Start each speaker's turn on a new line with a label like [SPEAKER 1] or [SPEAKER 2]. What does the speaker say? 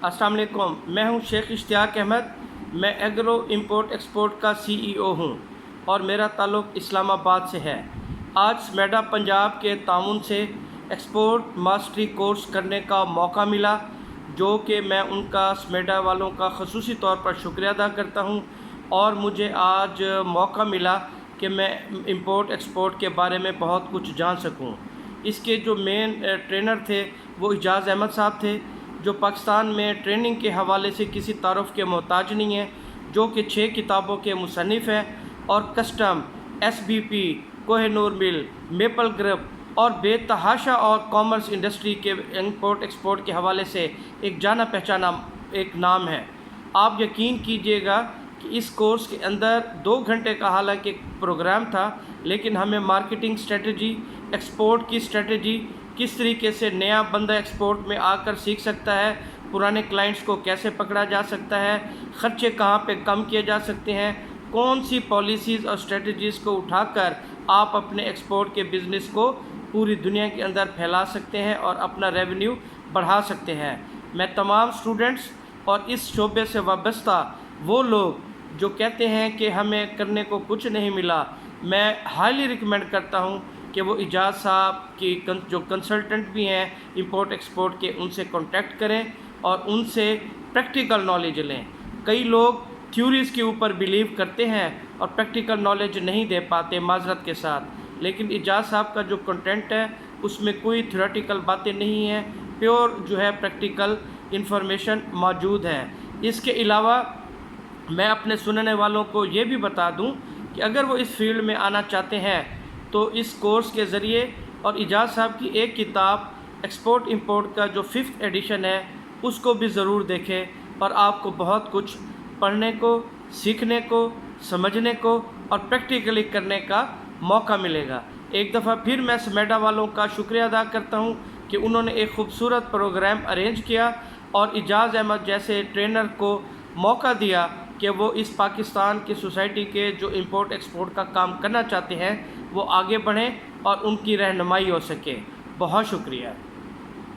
[SPEAKER 1] अस्सलाम वालेकुम। मैं हूं शेख इश्तियाक अहमद। मैं एग्रो इंपोर्ट एक्सपोर्ट का CEO हूं और मेरा ताल्लुक़ इस्लामाबाद से है। आज स्मेडा पंजाब के ताउन से एक्सपोर्ट मास्टरी कोर्स करने का मौका मिला, जो कि मैं उनका स्मेडा वालों का ख़ुसूसी तौर पर शुक्रिया अदा करता हूं। और मुझे आज मौका मिला कि मैं इंपोर्ट एक्सपोर्ट के बारे में बहुत कुछ जान सकूं। इसके जो मेन ट्रेनर थे वो इजाज़ अहमद साहब थे, जो पाकिस्तान में ट्रेनिंग के हवाले से किसी तारुफ के मोहताज नहीं है, जो कि 6 किताबों के मुसन्निफ़ हैं और कस्टम, SBP, कोहिनूर मिल, मेपल ग्रुप और बेतहाशा और कॉमर्स इंडस्ट्री के इंपोर्ट एक्सपोर्ट के हवाले से एक जाना पहचाना एक नाम है। आप यकीन कीजिएगा कि इस कोर्स के अंदर 2 घंटे का हालांकि प्रोग्राम था, लेकिन हमें मार्केटिंग स्ट्रेटजी, एक्सपोर्ट की स्ट्रेटजी, किस तरीके से नया बंदा एक्सपोर्ट में आकर सीख सकता है, पुराने क्लाइंट्स को कैसे पकड़ा जा सकता है, ख़र्चे कहाँ पे कम किए जा सकते हैं, कौन सी पॉलिसीज़ और स्ट्रेटजीज़ को उठाकर आप अपने एक्सपोर्ट के बिज़नेस को पूरी दुनिया के अंदर फैला सकते हैं और अपना रेवेन्यू बढ़ा सकते हैं। मैं तमाम स्टूडेंट्स और इस शोबे से वाबस्ता वो लोग जो कहते हैं कि हमें करने को कुछ नहीं मिला, मैं हाईली रिकमेंड करता हूं कि वो इजाज़ साहब की जो कंसल्टेंट भी हैं इंपोर्ट एक्सपोर्ट के, उनसे कांटेक्ट करें और उनसे प्रैक्टिकल नॉलेज लें। कई लोग थ्योरीज़ के ऊपर बिलीव करते हैं और प्रैक्टिकल नॉलेज नहीं दे पाते माजरत के साथ, लेकिन इजाज़ साहब का जो कंटेंट है उसमें कोई थ्योरेटिकल बातें नहीं हैं, प्योर जो है प्रैक्टिकल इन्फॉर्मेशन मौजूद है। इसके अलावा मैं अपने सुनने वालों को ये भी बता दूं कि अगर वो इस फील्ड में आना चाहते हैं तो इस कोर्स के ज़रिए और इजाज़ साहब की एक किताब एक्सपोर्ट इंपोर्ट का जो 5th एडिशन है उसको भी ज़रूर देखें और आपको बहुत कुछ पढ़ने को, सीखने को, समझने को और प्रैक्टिकली करने का मौका मिलेगा। एक दफ़ा फिर मैं स्मेडा वालों का शुक्रिया अदा करता हूं कि उन्होंने एक खूबसूरत प्रोग्राम अरेंज किया और इजाज़ अहमद जैसे ट्रेनर को मौका दिया कि वो इस पाकिस्तान की सोसाइटी के जो इंपोर्ट एक्सपोर्ट का काम करना चाहते हैं वो आगे बढ़ें और उनकी रहनुमाई हो सके। बहुत शुक्रिया।